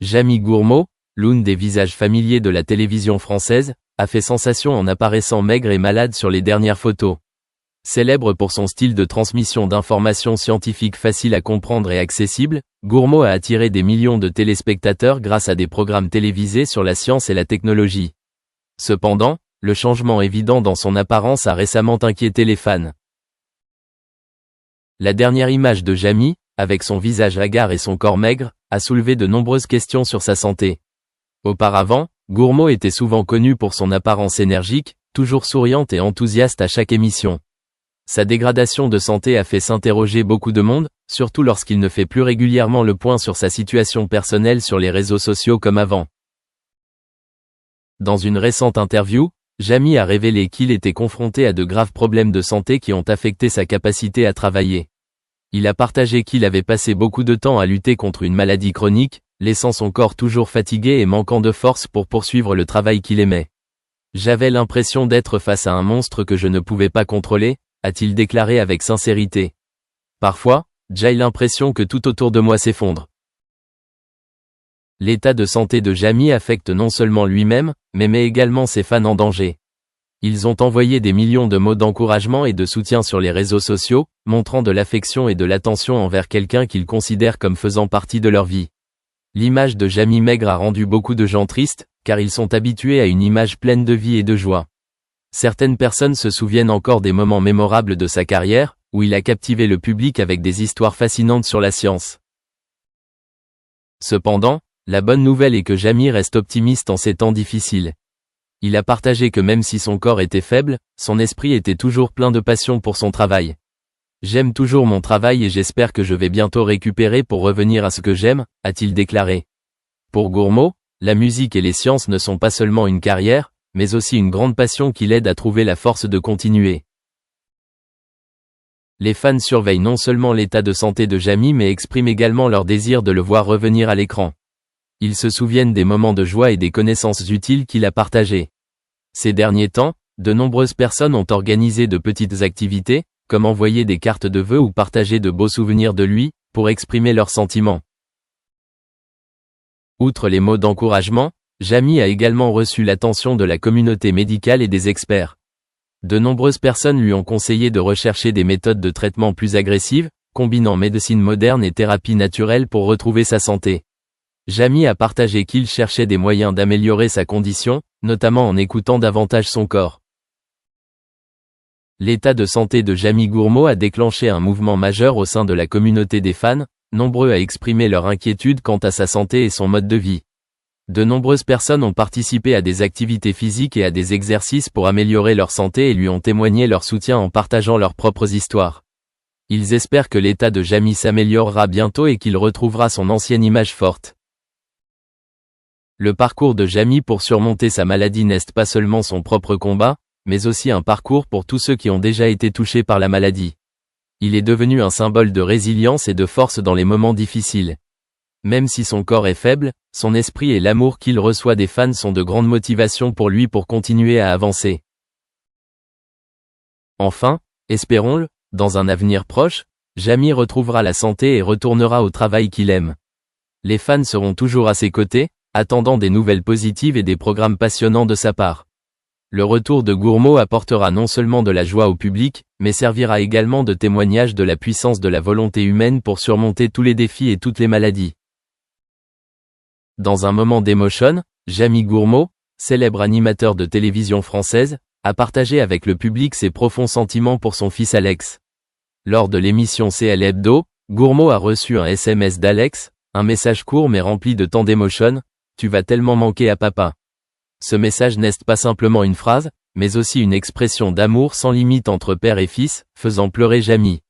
Jamie Gourmaud, l'une des visages familiers de la télévision française, a fait sensation en apparaissant maigre et malade sur les dernières photos. Célèbre pour son style de transmission d'informations scientifiques faciles à comprendre et accessibles, Gourmaud a attiré des millions de téléspectateurs grâce à des programmes télévisés sur la science et la technologie. Cependant, le changement évident dans son apparence a récemment inquiété les fans. La dernière image de Jamie, avec son visage hagard et son corps maigre, a soulevé de nombreuses questions sur sa santé. Auparavant, Gourmaud était souvent connu pour son apparence énergique, toujours souriante et enthousiaste à chaque émission. Sa dégradation de santé a fait s'interroger beaucoup de monde, surtout lorsqu'il ne fait plus régulièrement le point sur sa situation personnelle sur les réseaux sociaux comme avant. Dans une récente interview, Jamie a révélé qu'il était confronté à de graves problèmes de santé qui ont affecté sa capacité à travailler. Il a partagé qu'il avait passé beaucoup de temps à lutter contre une maladie chronique, laissant son corps toujours fatigué et manquant de force pour poursuivre le travail qu'il aimait. J'avais l'impression d'être face à un monstre que je ne pouvais pas contrôler, a-t-il déclaré avec sincérité. Parfois, j'ai l'impression que tout autour de moi s'effondre. L'état de santé de Jamie affecte non seulement lui-même, mais met également ses fans en danger. Ils ont envoyé des millions de mots d'encouragement et de soutien sur les réseaux sociaux, montrant de l'affection et de l'attention envers quelqu'un qu'ils considèrent comme faisant partie de leur vie. L'image de Jamie maigre a rendu beaucoup de gens tristes, car ils sont habitués à une image pleine de vie et de joie. Certaines personnes se souviennent encore des moments mémorables de sa carrière, où il a captivé le public avec des histoires fascinantes sur la science. Cependant, la bonne nouvelle est que Jamie reste optimiste en ces temps difficiles. Il a partagé que même si son corps était faible, son esprit était toujours plein de passion pour son travail. J'aime toujours mon travail et j'espère que je vais bientôt récupérer pour revenir à ce que j'aime, a-t-il déclaré. Pour Gourmaud, la musique et les sciences ne sont pas seulement une carrière, mais aussi une grande passion qui l'aide à trouver la force de continuer. Les fans surveillent non seulement l'état de santé de Jamie mais expriment également leur désir de le voir revenir à l'écran. Ils se souviennent des moments de joie et des connaissances utiles qu'il a partagées. Ces derniers temps, de nombreuses personnes ont organisé de petites activités, comme envoyer des cartes de vœux ou partager de beaux souvenirs de lui, pour exprimer leurs sentiments. Outre les mots d'encouragement, Jamie a également reçu l'attention de la communauté médicale et des experts. De nombreuses personnes lui ont conseillé de rechercher des méthodes de traitement plus agressives, combinant médecine moderne et thérapie naturelle pour retrouver sa santé. Jamie a partagé qu'il cherchait des moyens d'améliorer sa condition, notamment en écoutant davantage son corps. L'état de santé de Jamie Gourmaud a déclenché un mouvement majeur au sein de la communauté des fans, nombreux à exprimer leur inquiétude quant à sa santé et son mode de vie. De nombreuses personnes ont participé à des activités physiques et à des exercices pour améliorer leur santé et lui ont témoigné leur soutien en partageant leurs propres histoires. Ils espèrent que l'état de Jamie s'améliorera bientôt et qu'il retrouvera son ancienne image forte. Le parcours de Jamie pour surmonter sa maladie n'est pas seulement son propre combat, mais aussi un parcours pour tous ceux qui ont déjà été touchés par la maladie. Il est devenu un symbole de résilience et de force dans les moments difficiles. Même si son corps est faible, son esprit et l'amour qu'il reçoit des fans sont de grandes motivations pour lui pour continuer à avancer. Enfin, espérons-le, dans un avenir proche, Jamie retrouvera la santé et retournera au travail qu'il aime. Les fans seront toujours à ses côtés, attendant des nouvelles positives et des programmes passionnants de sa part. Le retour de Gourmaud apportera non seulement de la joie au public, mais servira également de témoignage de la puissance de la volonté humaine pour surmonter tous les défis et toutes les maladies. Dans un moment d'émotion, Jamie Gourmaud, célèbre animateur de télévision française, a partagé avec le public ses profonds sentiments pour son fils Alex. Lors de l'émission CL Hebdo, Gourmaud a reçu un SMS d'Alex, un message court mais rempli de tant d'émotion. Tu vas tellement manquer à papa. Ce message n'est pas simplement une phrase, mais aussi une expression d'amour sans limite entre père et fils, faisant pleurer Jamie.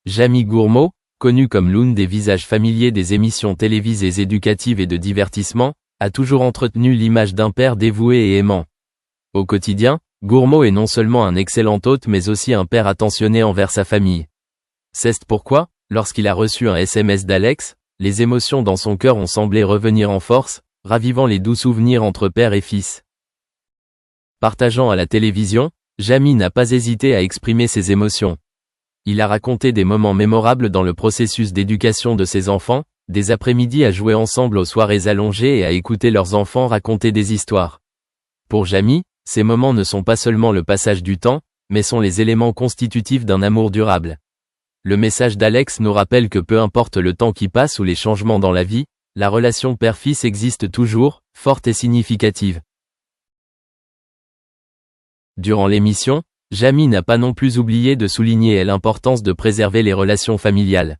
Jamie Gourmaud, connu comme l'une des visages familiers des émissions télévisées éducatives et de divertissement, a toujours entretenu l'image d'un père dévoué et aimant. Au quotidien, Gourmaud est non seulement un excellent hôte mais aussi un père attentionné envers sa famille. C'est pourquoi, lorsqu'il a reçu un SMS d'Alex, les émotions dans son cœur ont semblé revenir en force, ravivant les doux souvenirs entre père et fils. Partageant à la télévision, Jamie n'a pas hésité à exprimer ses émotions. Il a raconté des moments mémorables dans le processus d'éducation de ses enfants, des après-midi à jouer ensemble aux soirées allongées et à écouter leurs enfants raconter des histoires. Pour Jamie, ces moments ne sont pas seulement le passage du temps, mais sont les éléments constitutifs d'un amour durable. Le message d'Alex nous rappelle que peu importe le temps qui passe ou les changements dans la vie, la relation père-fils existe toujours, forte et significative. Durant l'émission, Jamie n'a pas non plus oublié de souligner l'importance de préserver les relations familiales.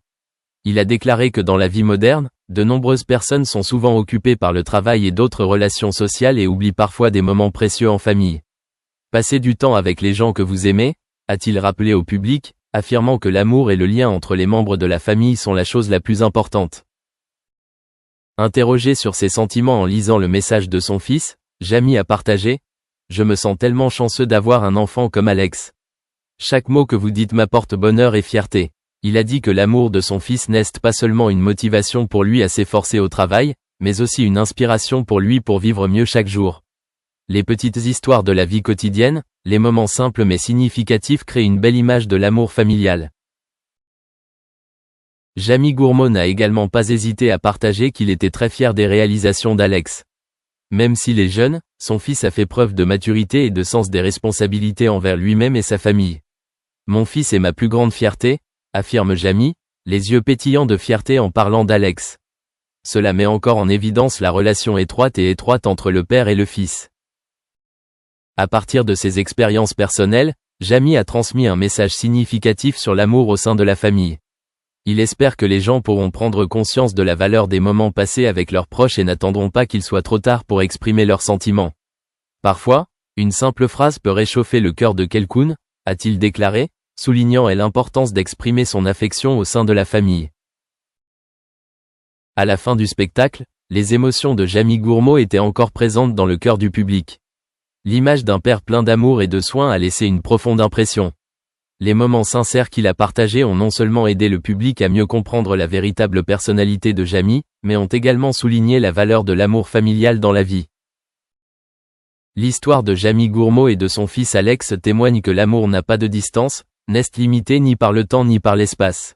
Il a déclaré que dans la vie moderne, de nombreuses personnes sont souvent occupées par le travail et d'autres relations sociales et oublient parfois des moments précieux en famille. Passez du temps avec les gens que vous aimez, a-t-il rappelé au public, affirmant que l'amour et le lien entre les membres de la famille sont la chose la plus importante. Interrogé sur ses sentiments en lisant le message de son fils, Jamie a partagé « Je me sens tellement chanceux d'avoir un enfant comme Alex. Chaque mot que vous dites m'apporte bonheur et fierté. » Il a dit que l'amour de son fils n'est pas seulement une motivation pour lui à s'efforcer au travail, mais aussi une inspiration pour lui pour vivre mieux chaque jour. Les petites histoires de la vie quotidienne, les moments simples mais significatifs créent une belle image de l'amour familial. Jamie Gourmaud n'a également pas hésité à partager qu'il était très fier des réalisations d'Alex. Même s'il est jeune, son fils a fait preuve de maturité et de sens des responsabilités envers lui-même et sa famille. « Mon fils est ma plus grande fierté », affirme Jamie, les yeux pétillants de fierté en parlant d'Alex. Cela met encore en évidence la relation étroite entre le père et le fils. À partir de ses expériences personnelles, Jamie a transmis un message significatif sur l'amour au sein de la famille. Il espère que les gens pourront prendre conscience de la valeur des moments passés avec leurs proches et n'attendront pas qu'il soit trop tard pour exprimer leurs sentiments. Parfois, une simple phrase peut réchauffer le cœur de quelqu'un, a-t-il déclaré, soulignant l'importance d'exprimer son affection au sein de la famille. À la fin du spectacle, les émotions de Jamie Gourmaud étaient encore présentes dans le cœur du public. L'image d'un père plein d'amour et de soins a laissé une profonde impression. Les moments sincères qu'il a partagés ont non seulement aidé le public à mieux comprendre la véritable personnalité de Jamie, mais ont également souligné la valeur de l'amour familial dans la vie. L'histoire de Jamie Gourmaud et de son fils Alex témoigne que l'amour n'a pas de distance, n'est limité ni par le temps ni par l'espace.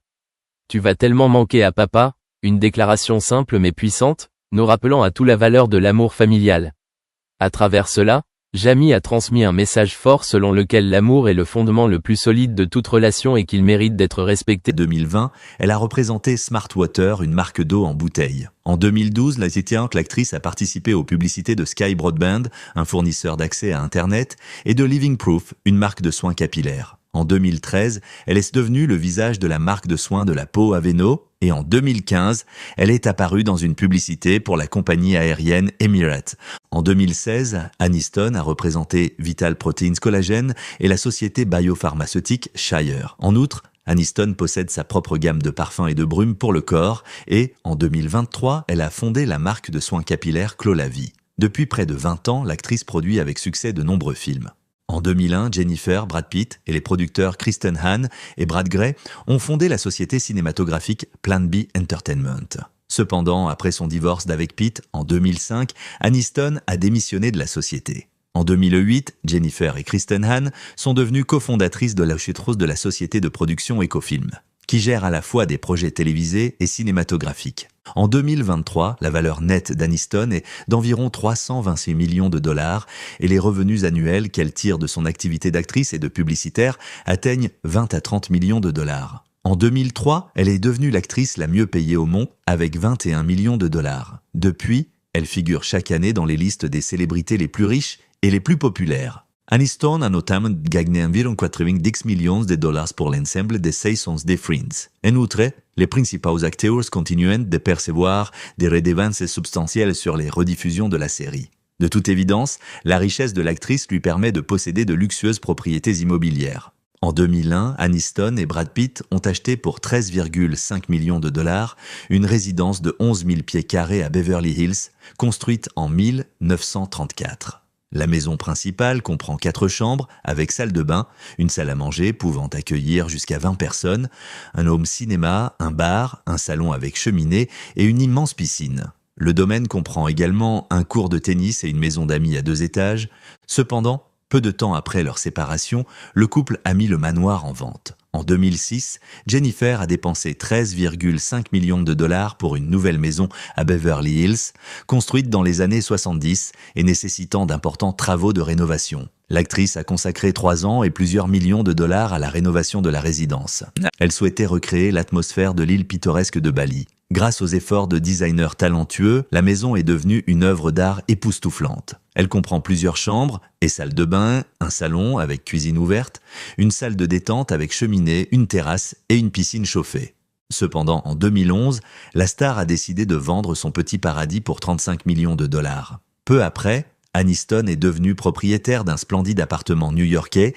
Tu vas tellement manquer à papa, une déclaration simple mais puissante, nous rappelant à tout la valeur de l'amour familial. À travers cela, Jamie a transmis un message fort selon lequel l'amour est le fondement le plus solide de toute relation et qu'il mérite d'être respecté. En 2020, elle a représenté Smart Water, une marque d'eau en bouteille. En 2012, l'actrice a participé aux publicités de Sky Broadband, un fournisseur d'accès à Internet, et de Living Proof, une marque de soins capillaires. En 2013, elle est devenue le visage de la marque de soins de la peau Aveno, et en 2015, elle est apparue dans une publicité pour la compagnie aérienne Emirates. En 2016, Aniston a représenté Vital Proteins Collagen et la société biopharmaceutique Shire. En outre, Aniston possède sa propre gamme de parfums et de brumes pour le corps et, en 2023, elle a fondé la marque de soins capillaires Clolavie. Depuis près de 20 ans, l'actrice produit avec succès de nombreux films. En 2001, Jennifer, Brad Pitt et les producteurs Kristen Hahn et Brad Gray ont fondé la société cinématographique Plan B Entertainment. Cependant, après son divorce d'avec Pitt en 2005, Aniston a démissionné de la société. En 2008, Jennifer et Kristen Hahn sont devenues cofondatrices de la chute rose de la société de production Ecofilm, qui gère à la fois des projets télévisés et cinématographiques. En 2023, la valeur nette d'Aniston est d'environ 326 millions de dollars et les revenus annuels qu'elle tire de son activité d'actrice et de publicitaire atteignent 20 à 30 millions de dollars. En 2003, elle est devenue l'actrice la mieux payée au monde avec 21 millions de dollars. Depuis, elle figure chaque année dans les listes des célébrités les plus riches et les plus populaires. Aniston a notamment gagné environ 90 millions de dollars pour l'ensemble des saisons de Friends. En outre, les principaux acteurs continuent de percevoir des redevances substantielles sur les rediffusions de la série. De toute évidence, la richesse de l'actrice lui permet de posséder de luxueuses propriétés immobilières. En 2001, Aniston et Brad Pitt ont acheté pour 13,5 millions de dollars une résidence de 11 000 pieds carrés à Beverly Hills, construite en 1934. La maison principale comprend 4 chambres avec salle de bain, une salle à manger pouvant accueillir jusqu'à 20 personnes, un home cinéma, un bar, un salon avec cheminée et une immense piscine. Le domaine comprend également un court de tennis et une maison d'amis à 2 étages. Cependant, Peu de temps après leur séparation, le couple a mis le manoir en vente. En 2006, Jennifer a dépensé 13,5 millions de dollars pour une nouvelle maison à Beverly Hills, construite dans les années 70 et nécessitant d'importants travaux de rénovation. L'actrice a consacré 3 ans et plusieurs millions de dollars à la rénovation de la résidence. Elle souhaitait recréer l'atmosphère de l'île pittoresque de Bali. Grâce aux efforts de designers talentueux, la maison est devenue une œuvre d'art époustouflante. Elle comprend plusieurs chambres et salles de bain, un salon avec cuisine ouverte, une salle de détente avec cheminée, une terrasse et une piscine chauffée. Cependant, en 2011, la star a décidé de vendre son petit paradis pour 35 millions de dollars. Peu après, Aniston est devenue propriétaire d'un splendide appartement new-yorkais